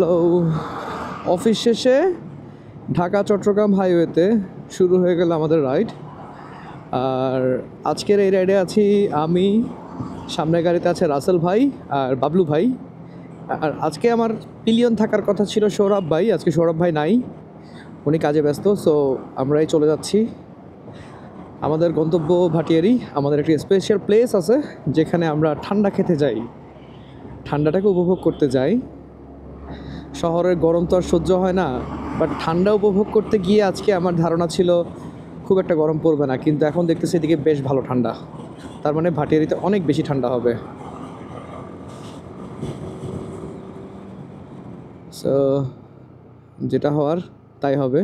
Hello. Office শেষে ঢাকা চট্টগ্রাম হাইওয়েতে শুরু হয়ে গেল আমাদের রাইড। আর আজকের এই রাইডে আছি আমি, সামনের গাড়িতে আছে রাসেল ভাই আর বাবলু ভাই। আর আজকে আমার পিলিয়ন থাকার কথা ছিল সৌরভ ভাই, আজকে সৌরভ ভাই নাই, উনি কাজে ব্যস্ত। সো আমরাই চলে যাচ্ছি। আমাদের গন্তব্য ভাটিয়ারি। আমাদের একটি স্পেশাল প্লেস আছে যেখানে আমরা ঠান্ডা খেতে যাই, ঠান্ডাটাকে উপভোগ করতে যাই। শহরের গরম তো আর সহ্য হয় না, বাট ঠান্ডা উপভোগ করতে গিয়ে আজকে আমার ধারণা ছিল খুব একটা গরম পড়বে না, কিন্তু এখন দেখতেছি এদিকে বেশ ভালো ঠান্ডা। তার মানে ভাটিয়ারিতে অনেক বেশি ঠান্ডা হবে। সো যেটা হওয়ার তাই হবে,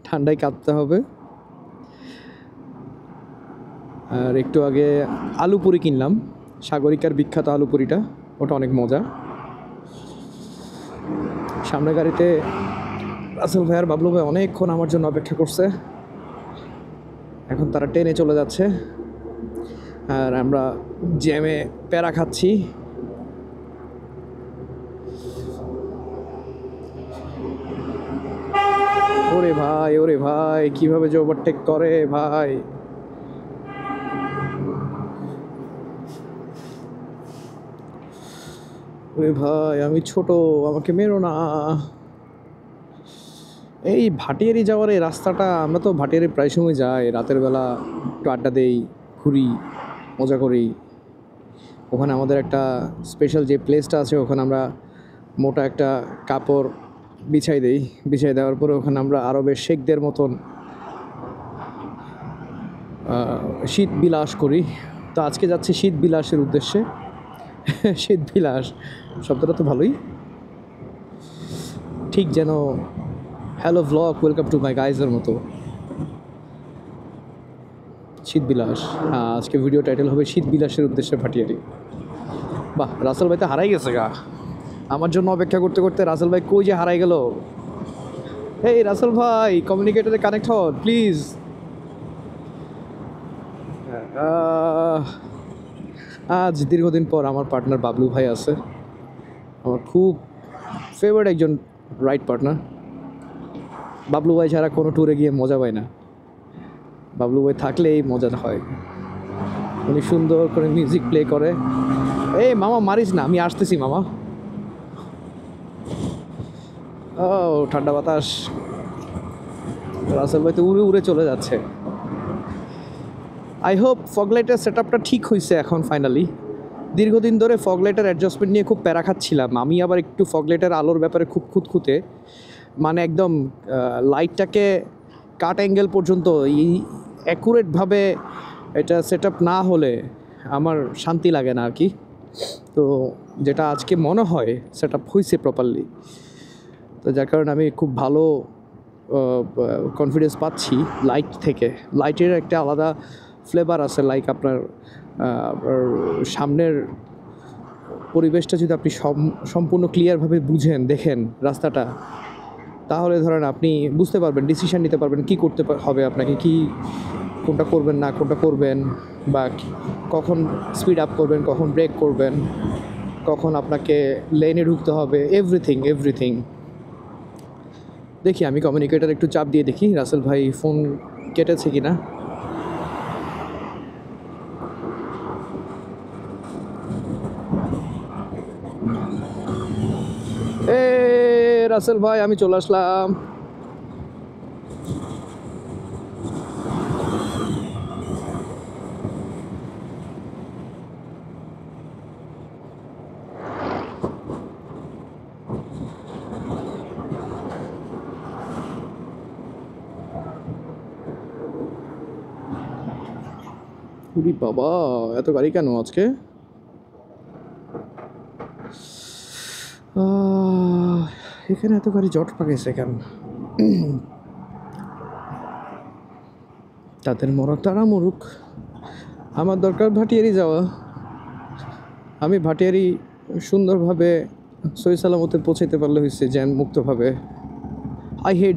ঠান্ডায় কাঁপতে হবে। আর একটু আগে আলু পুরি কিনলাম, সাগরিকার বিখ্যাত আলু পুরিটা, ওটা অনেক মজা। সামনের গাড়িতে রাসেল ভাই আর বাবলু ভাই অনেকক্ষণ আমার জন্য অপেক্ষা করছে, এখন তারা ট্রেনে চলে যাচ্ছে আর আমরা জ্যামে প্যারা খাচ্ছি। ওরে ভাই কিভাবে যে ওভারটেক করে ভাই। ওরে ভাই আমি ছোট, আমাকে মেরো না। এই ভাটিয়ারি যাওয়ার এই রাস্তাটা, আমরা তো ভাটিয়ারি প্রায় সময় যাই, রাতের বেলা একটু আড্ডা দেই, ঘুরি, মজা করি। ওখানে আমাদের একটা স্পেশাল যে প্লেসটা আছে, ওখানে আমরা মোটা একটা কাপড় বিছাই দেই, বিছাই দেওয়ার পরে ওখানে আমরা আরবের শেখদের মতন শীত বিলাস করি। তো আজকে যাচ্ছি শীত বিলাসের উদ্দেশ্যে। শীত বিলাস শব্দটা তো ভালোই, ঠিক যেন hello vlog welcome to my গাইজের মতো। শীত বিলাস, হ্যাঁ আজকে ভিডিও টাইটেল হবে শীত বিলাসের উদ্দেশ্যে ভাটিয়ারি। বাহ, রাসেল ভাই তো হারাই গেছে গা, আমার জন্য অপেক্ষা করতে করতে রাসেল ভাই কই যে হারাই গেল। এই রাসেল ভাই কমিউনিকেটরে কানেক্ট হন প্লিজ। আজ দীর্ঘদিন পর আমার পার্টনার বাবলু ভাই আছে, আমার খুব ফেভারিট একজন রাইড পার্টনার। বাবলু ভাই ছাড়া কোনো ট্যুরে গিয়ে মজা পায় না, বাবলু ভাই থাকলেই মজা হয়। উনি সুন্দর করে মিউজিক প্লে করে। এই মামা মারিস না, আমি আসতেছি মামা। ও ঠান্ডা বাতাস, রাসেল ভাই তো উড়ে উড়ে চলে যাচ্ছে। আই হোপ ফগলাইটের সেট আপটা ঠিক হয়েছে এখন ফাইনালি। দীর্ঘদিন ধরে ফগলাইটের অ্যাডজাস্টমেন্ট নিয়ে খুব প্যারা খাচ্ছিলাম আমি, আবার একটু ফগলাইটের আলোর ব্যাপারে খুব খুঁতখুঁতে, মানে একদম লাইটটাকে কাট অ্যাঙ্গেল পর্যন্ত অ্যাকুরেটভাবে এটা সেট আপ না হলে আমার শান্তি লাগে না আর কি। তো যেটা আজকে মনে হয় সেট আপ হয়েছে প্রপারলি, তো যার কারণে আমি খুব ভালো কনফিডেন্স পাচ্ছি লাইট থেকে। লাইটের একটা আলাদা ফ্লেভার আছে, লাইক আপনার সামনের পরিবেশটা যদি আপনি সম্পূর্ণ ক্লিয়ারভাবে বুঝেন, দেখেন রাস্তাটা, তাহলে ধরেন আপনি বুঝতে পারবেন, ডিসিশন নিতে পারবেন কী করতে হবে আপনাকে, কি কোনটা করবেন না কোনটা করবেন, বা কখন স্পিড আপ করবেন, কখন ব্রেক করবেন, কখন আপনাকে লেনে ঢুকতে হবে, এভরিথিং। দেখি আমি কমিউনিকেটর একটু চাপ দিয়ে দেখি রাসেল ভাই ফোন কেটেছে কি না। এ রাসেল ভাই আমি চলে আসলাম। উরি বাবা, এত গাড়ি কেন আজকে? এখানে এত গাড়ি জট পাকিয়েছে কেন? তাদের মরা তারা মরুক, আমার দরকার ভাটিয়ারি যাওয়া। আমি ভাটিয়ারি সুন্দরভাবে সহি সালামতে পৌঁছাইতে পারলে হয়েছে, জ্যাম মুক্তভাবে। I hate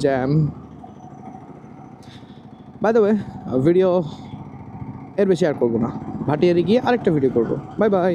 jam. By the way, video এর বেশি আর করবো না, ভাটিয়ারি গিয়ে আরেকটা ভিডিও করবো। Bye bye.